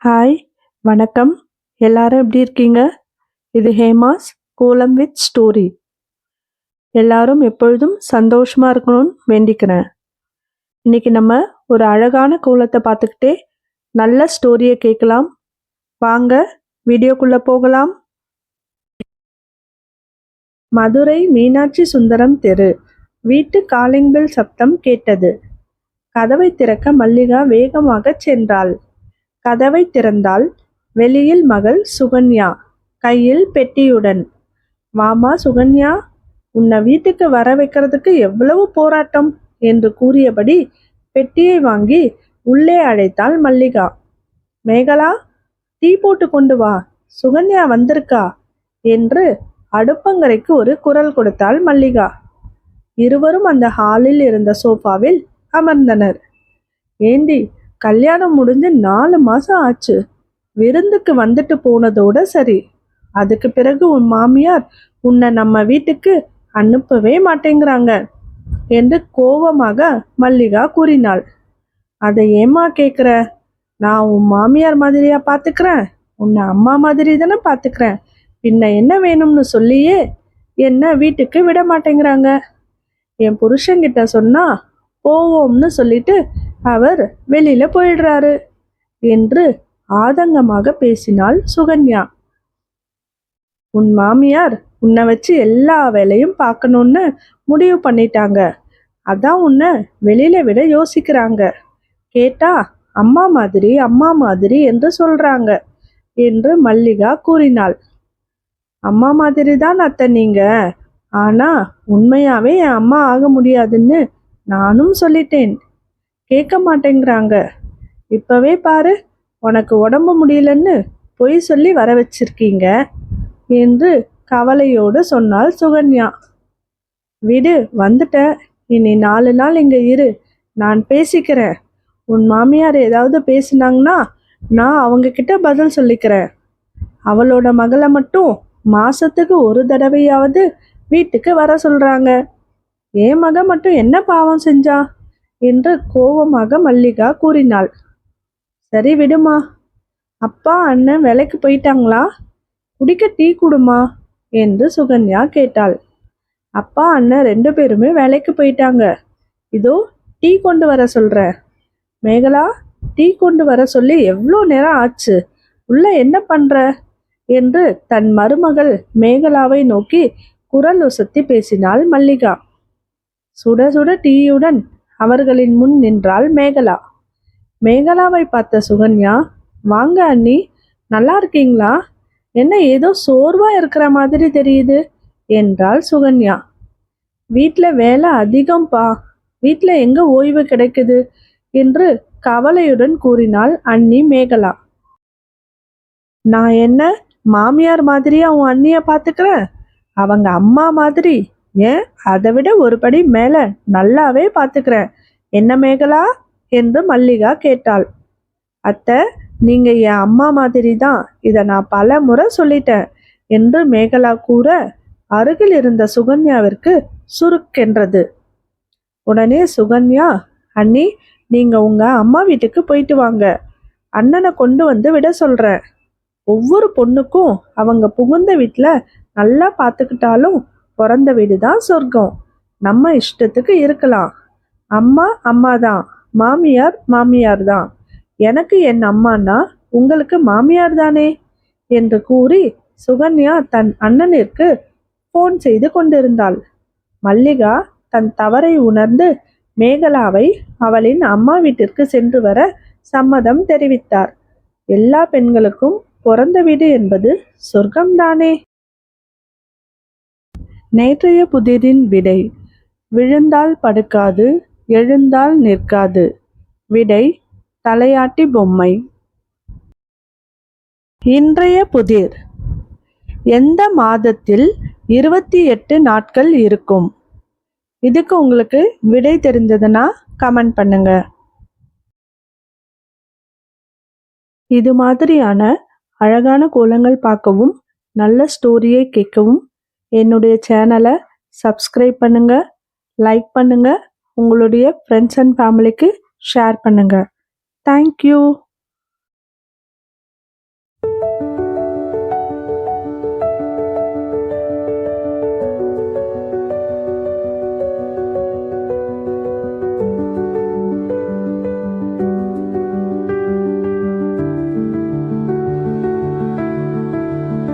Hi, வணக்கம். எல்லாரும் எப்படி இருக்கீங்க? இது ஹேமாஸ் கோலம் வித் ஸ்டோரி. எல்லாரும் எப்பொழுதும் சந்தோஷமா இருக்கணும்னு வேண்டிக்கிறேன். இன்னைக்கு நம்ம ஒரு அழகான கோலத்தை பார்த்துக்கிட்டே நல்ல ஸ்டோரியை கேட்கலாம். வாங்க வீடியோக்குள்ள போகலாம். மதுரை மீனாட்சி சுந்தரம் தெரு. வீட்டு காலிங் பெல் சப்தம் கேட்டது. கதவை திறக்க மல்லிகா வேகமாகச் சென்றாள். கதவை திறந்தாள். வெளியில் மகள் சுகன்யா, கையில் பெட்டியுடன். வாமா சுகன்யா, உன்னை வீட்டுக்கு வர வைக்கிறதுக்கு எவ்வளவு போராட்டம் என்று கூறியபடி பெட்டியை வாங்கி உள்ளே அழைத்தாள் மல்லிகா. மேகலா, டீ போட்டு கொண்டு வா, சுகன்யா வந்திருக்கா என்று அடுப்பங்கரைக்கு ஒரு குரல் கொடுத்தாள் மல்லிகா. இருவரும் அந்த ஹாலில் இருந்த சோஃபாவில் அமர்ந்தனர். ஏண்டி, கல்யாணம் முடிஞ்சு 4 மாசம் ஆச்சு. விருந்துக்கு வந்துட்டு போனதோட சரி. அதுக்கு பிறகு உன் மாமியார் உன்னை நம்ம வீட்டுக்கு அனுப்பவே மாட்டேங்கிறாங்க என்று கோபமாக மல்லிகா கூறினாள். அதை ஏம்மா கேட்குற? நான் உன் மாமியார் மாதிரியா பார்த்துக்கிறேன்? உன்னை அம்மா மாதிரி தானே பார்த்துக்கிறேன். பின்ன என்ன வேணும்னு சொல்லியே என்ன வீட்டுக்கு விட மாட்டேங்கிறாங்க. என் புருஷங்கிட்ட சொன்னா போவோம்னு சொல்லிட்டு அவர் வெளியில போயிடுறாரு என்று ஆதங்கமாக பேசினாள் சுகன்யா. உன் மாமியார் உன்னை வச்சு எல்லா வேலையும் பார்க்கணும்னு முடிவு பண்ணிட்டாங்க. அதான் உன்னை வெளியில விட யோசிக்கிறாங்க. கேட்டா அம்மா மாதிரி அம்மா மாதிரி என்று சொல்றாங்க என்று மல்லிகா கூறினாள். அம்மா மாதிரி தான் அத்தை நீங்க. ஆனா உண்மையாவே என் அம்மா ஆக முடியாதுன்னு நானும் சொல்லிட்டேன். கேட்க மாட்டேங்கிறாங்க. இப்பவே பாரு, உனக்கு உடம்பு முடியலன்னு பொய் சொல்லி வர வச்சிருக்கீங்க என்று கவலையோடு சொன்னாள் சுகன்யா. விடு, வந்துட்ட. இனி 4 நாள் இங்க இரு, நான் பேசிக்கிறேன். உன் மாமியார் ஏதாவது பேசினாங்கன்னா நான் அவங்க கிட்ட பதில் சொல்லிக்கிறேன். அவளோட மகளை மட்டும் மாசத்துக்கு ஒரு தடவையாவது வீட்டுக்கு வர சொல்றாங்க. என் மக மட்டும் என்ன பாவம் செஞ்சா என்று கோபமாக மல்லிகா கூறினாள். சரி விடுமா. அப்பா அண்ணன் வேலைக்கு போயிட்டாங்களா? குடிக்க டீ குடுமா என்று சுகன்யா கேட்டாள். அப்பா அண்ணன் 2 பேருமே வேலைக்கு போயிட்டாங்க. இதோ டீ கொண்டு வர சொல்றேன். மேகலா, டீ கொண்டு வர சொல்லி எவ்வளோ நேரம் ஆச்சு, உள்ள என்ன பண்ற என்று தன் மருமகள் மேகலாவை நோக்கி குரல் உசத்தி பேசினாள் மல்லிகா. சுட சுட டீயுடன் அவர்களின் முன் நின்றாள் மேகலா. மேகலாவை பார்த்த சுகன்யா, வாங்க அண்ணி, நல்லா இருக்கீங்களா? என்ன ஏதோ சோர்வா இருக்கிற மாதிரி தெரியுது என்றாள் சுகன்யா. வீட்டில் வேலை அதிகம்பா, வீட்டில் எங்க ஓய்வு கிடைக்குது என்று கவலையுடன் கூறினாள் அண்ணி மேகலா. நான் என்ன மாமியார் மாதிரியா உன் அண்ணிய பார்த்துக்கிறேன்? அவங்க அம்மா மாதிரி, ஏன் அதை விட ஒரு படி மேல நல்லாவே பார்த்துக்கிறேன். என்ன மேகலா என்று மல்லிகா கேட்டாள். அத்தை, நீங்க என் அம்மா மாதிரி தான், இதை நான் பல முறை சொல்லிட்டேன் என்று மேகலா கூற அருகில் இருந்த சுகன்யாவிற்கு சுருக்கென்றது. உடனே சுகன்யா, அண்ணி, நீங்க உங்க அம்மா வீட்டுக்கு போயிட்டு வாங்க. அண்ணனை கொண்டு வந்து விட சொல்றேன். ஒவ்வொரு பொண்ணுக்கும் அவங்க புகுந்த வீட்டுல நல்லா பார்த்துக்கிட்டாலும் பிறந்த வீடு தான் சொர்க்கம். நம்ம இஷ்டத்துக்கு இருக்கலாம். அம்மா அம்மா தான், மாமியார் மாமியார் தான். எனக்கு என் அம்மானா உங்களுக்கு மாமியார் தானே என்று கூறி சுகன்யா தன் அண்ணனிற்கு போன் செய்து கொண்டிருந்தாள். மல்லிகா தன் தவறை உணர்ந்து மேகலாவை அவளின் அம்மா வீட்டிற்கு சென்று வர சம்மதம் தெரிவித்தார். எல்லா பெண்களுக்கும் பிறந்த வீடு என்பது சொர்க்கம்தானே. நேற்றைய புதிரின் விடை. விழுந்தால் படுக்காது, எழுந்தால் நிற்காது. விடை தலையாட்டி பொம்மை. இன்றைய புதிர். எந்த மாதத்தில் 28 நாட்கள் இருக்கும்? இதுக்கு உங்களுக்கு விடை தெரிஞ்சதுன்னா கமெண்ட் பண்ணுங்க. இது மாதிரியான அழகான கோலங்கள் பார்க்கவும் நல்ல ஸ்டோரியை கேட்கவும் என்னுடைய சேனலை சப்ஸ்கிரைப் பண்ணுங்க, லைக் பண்ணுங்க, உங்களுடைய ஃப்ரெண்ட்ஸ் அண்ட் ஃபேமிலிக்கு ஷேர் பண்ணுங்க. தேங்க்யூ.